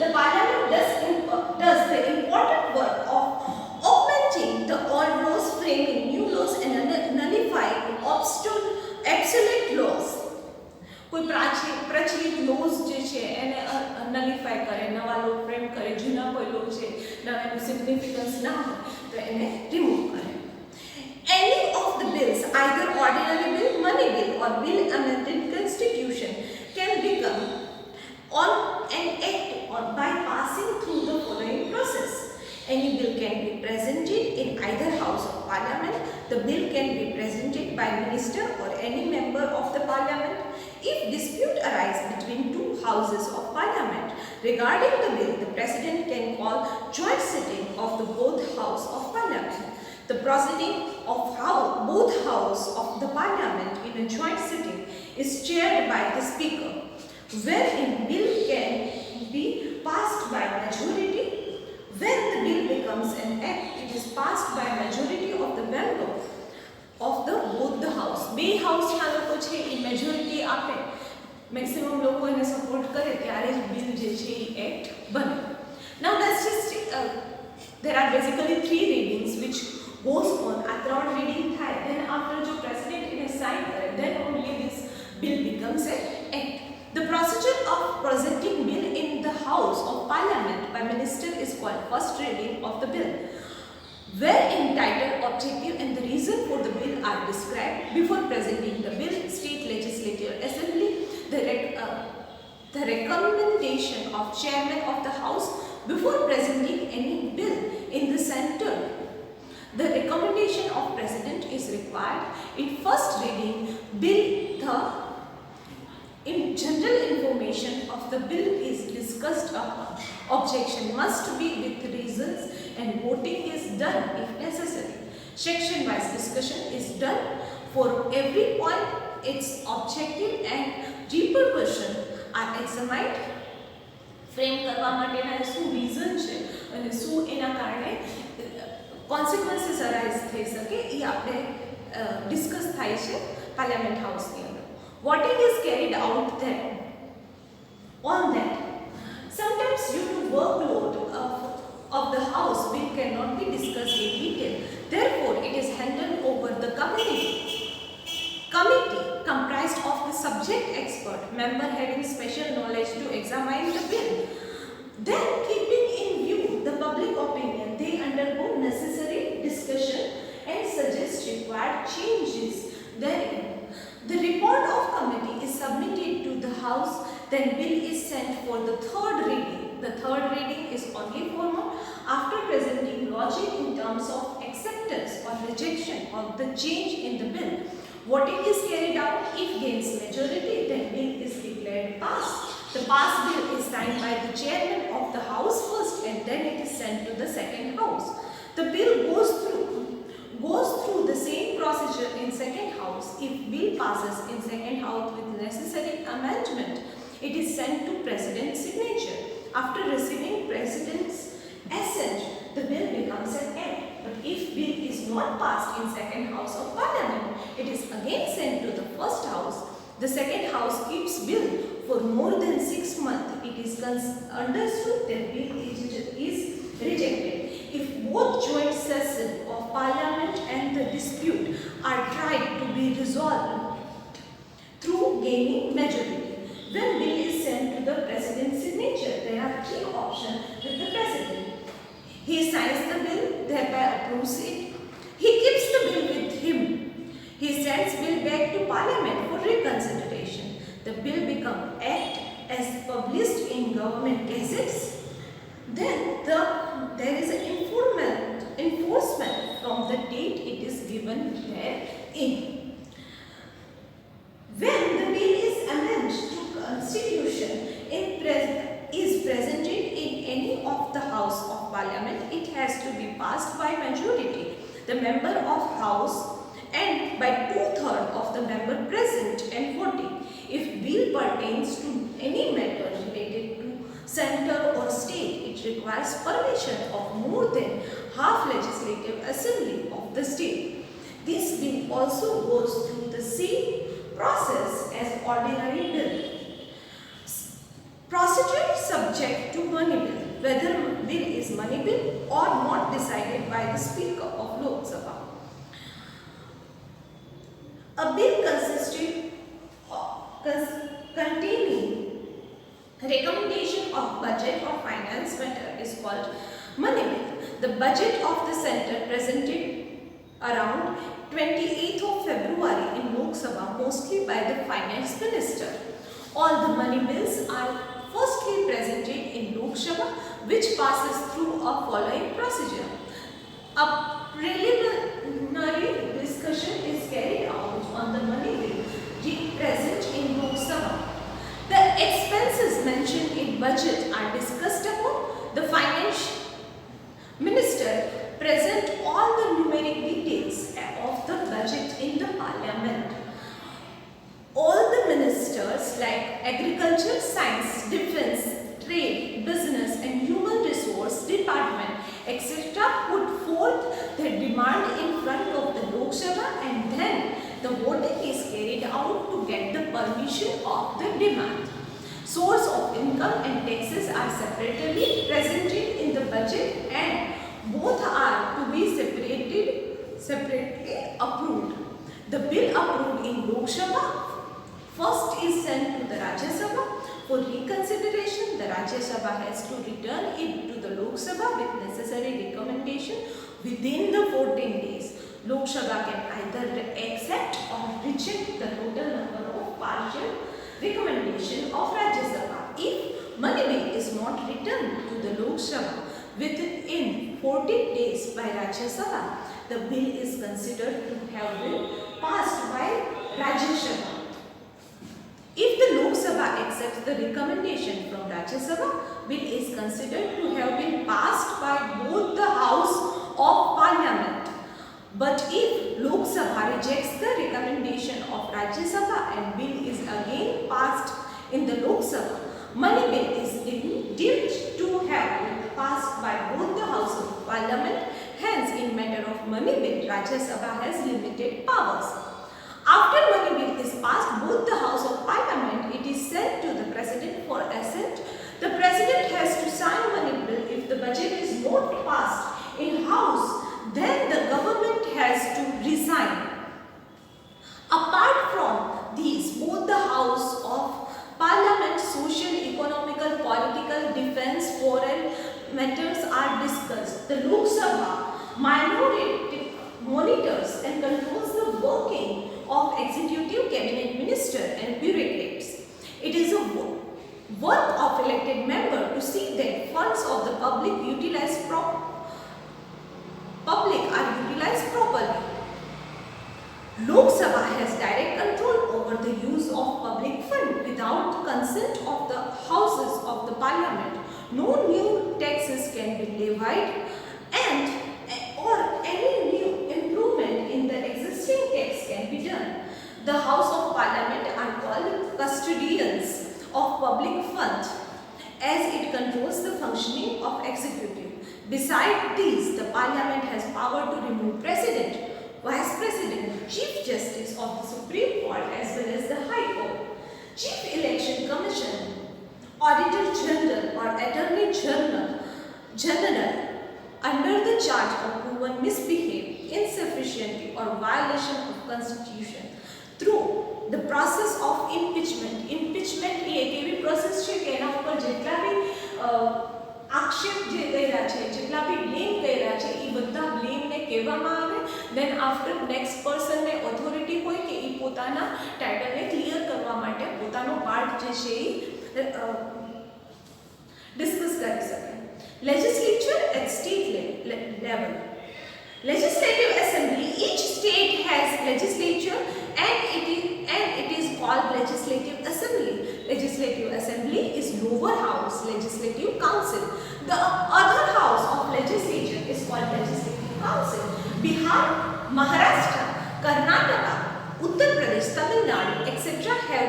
the Parliament does the important work of augmenting the old laws, framing new laws and nullifying obsolete laws. કોઈ પ્રચલિત lose જે છે એને નલિફાઈ કરે, નવા લો ફ્રેમ કરે, જૂના કોઈ લો છે નવાનું સિગ્નિફિકન્સ ના હોય તો એને રિમૂવ કરે. Any of the bills, either ordinary bill, money bill or bill amending constitution can become on an act or by passing through the following process. Any bill can be presented in either house of parliament. The bill can be presented by minister or any member of the parliament. If dispute arises between two houses of parliament regarding the bill, the president can call joint sitting of the both house of parliament. The proceeding of both house of the parliament in a joint sitting is chaired by the speaker, wherein bill can be passed by majority. When the bill becomes an act, it is passed by majority of the member of the both the house. બે હાઉસના લોકો છે એ majority આપે, maximum લોકો એને support કરે ત્યારે જ બિલ જે છે એ એક્ટ બને. Now let's just there are basically 3 readings which goes on. આ 3 reading થાય, then after જો president એને sign કરે, then only this bill becomes an act. The procedure of presenting bill in the house of parliament by minister is called first reading of the bill, wherein title, objective and the reason for the bill are described. Before presenting the bill, state legislative assembly, the recommendation of chairman of the house before presenting any bill in the center. The recommendation of president is required. In first reading bill, the in general information of the bill is discussed upon. Objection must be with reasons and voting is done if necessary. Section wise discussion is done for every point. Its objective and repercussion are examined. Frame કરવા માટેના શું reason છે અને શું એના કારણે consequences arise થઈ શકે એ આપણે ડિસ્કસ થાય છે પાર્લામેન્ટ હાઉસની અંદર. Voting is carried out then on that. Sometimes due to workload of the house, bill cannot be discussed in detail. Therefore, it is handed over the committee comprised of the subject expert, member having special knowledge to examine the bill. Then, keeping in view the public opinion, they undergo necessary discussion and suggest required changes therein. The report of committee is submitted to the house, then bill is sent for the third reading. The third reading is only formal. After presenting logic in terms of acceptance or rejection of the change in the bill, voting is carried out. If gains majority, then bill is declared passed. The passed bill is signed by the chairman of the house first and then it is sent to the second house. The bill goes through the same procedure in second house. If bill passes in second house with necessary amendment, it is sent to president's signature. After receiving president's assent, the bill becomes an act. But if bill is not passed in second house of parliament, it is again sent to the first house. The second house keeps bill for more than 6 months. It is understood that bill is rejected. If both joint sessions of parliament and the dispute are tried to be resolved through gaining majority, when bill is sent to the president's signature, there are 3 options with the president. He signs the bill, thereby approves it. He keeps the bill with him. He sends bill back to parliament for reconsideration. The bill becomes act as published in government gazettes. Then there is an enforcement from the date it is given therein. When the bill is amended to constitution is presented in any of the house of parliament, it has to be passed by majority, the member of house, and by 2/3 of the member present and voting. If bill pertains to any matter related to center or state, it requires permission of more than half legislative assembly of the state. This bill also goes through the same process as ordinary bill. Procedure subject subject to money bill. Whether bill is money bill or not decided by the Speaker of Lok Sabha. A bill containing recommendation of budget or finance matter is called money bill. The budget of the centre presented around 28th of February in Lok Sabha, mostly by the finance minister. All the money bills are firstly presented in Lok Sabha, which passes through a following procedure. A preliminary discussion is carried out on the money bill present in Lok Sabha. The expenses mentioned in budget are discussed upon. The finance minister present all the numeric details of the budget in the parliament. All the ministers like agriculture, science, defense, trade, business and human resource department etc. put forth their demand in front of the Lok Sabha, and then the voting is carried out to get the permission of the demand. Source of income and taxes are separately presented in the budget, and both are to be separately approved. The bill approved in Lok Sabha first is sent to the Rajya Sabha for reconsideration. The Rajya Sabha has to return it to the Lok Sabha with necessary recommendation within the 14 days. Lok Sabha can either accept or reject the total number of partial recommendation of Rajya Sabha. If money bill is not returned to the Lok Sabha within 14 days by Rajya Sabha, the bill is considered to have been passed by Rajya Sabha. If the Lok Sabha accepts the recommendation from Rajya Sabha, bill is considered to have been passed by both the House of Parliament. But if Lok Sabha rejects the recommendation of Rajya Sabha and bill is again passed in the Lok Sabha, money bill is deemed to have been passed by both the House of Parliament. Hence, in matter of money bill, Rajya Sabha has limited powers. After money bill is passed both the House of Parliament, it is sent to the President for assent. The President has to sign money bill. If the budget is not passed in House, then the government has to resign. Apart from these, both the House of Parliament, social, economical, political, defense, foreign matters are discussed. The Lok Sabha monitors and controls the working of executive, cabinet minister and bureaucrats. It is a work of elected member to see that funds of the public are utilized properly. Lok Sabha has direct control over the use of public fund without consent of the houses of the parliament. No new taxes can be levied or any new improvement in the existing tax can be done. The House of Parliament are called custodians of public funds as it controls the functioning of executive. Besides these, the Parliament has power to remove President, Vice President, Chief Justice of the Supreme Court as well as the High Court, Chief Election Commission, Auditor General or Attorney General under the charge of proven misbehavior, insufficiency or violation of Constitution through the process of impeachment. Impeachment એ એક એવી process છે કે એના ઉપર જેટલા બી આક્ષેપ જે કર્યા છે, જેટલા બી બ્લેમ કર્યા છે, એ બધા બ્લેમને કહેવામાં આવે. દેન આફ્ટર નેક્સ્ટ પર્સનને ઓથોરિટી હોય કે એ પોતાના ટાઇટલને ક્લિયર કરવા માટે પોતાનો પાર્ટ જે છે એ ડિસ્કસ કરી શકે. Legislature at state level. Legislative Assembly. Each state has legislature and it is called Legislative Assembly. Legislative Assembly is lower house, Legislative Council. The other house of legislature is called Legislative Council. Bihar, Maharashtra, Karnataka, Uttar Pradesh, Tamil Nadu, etc. have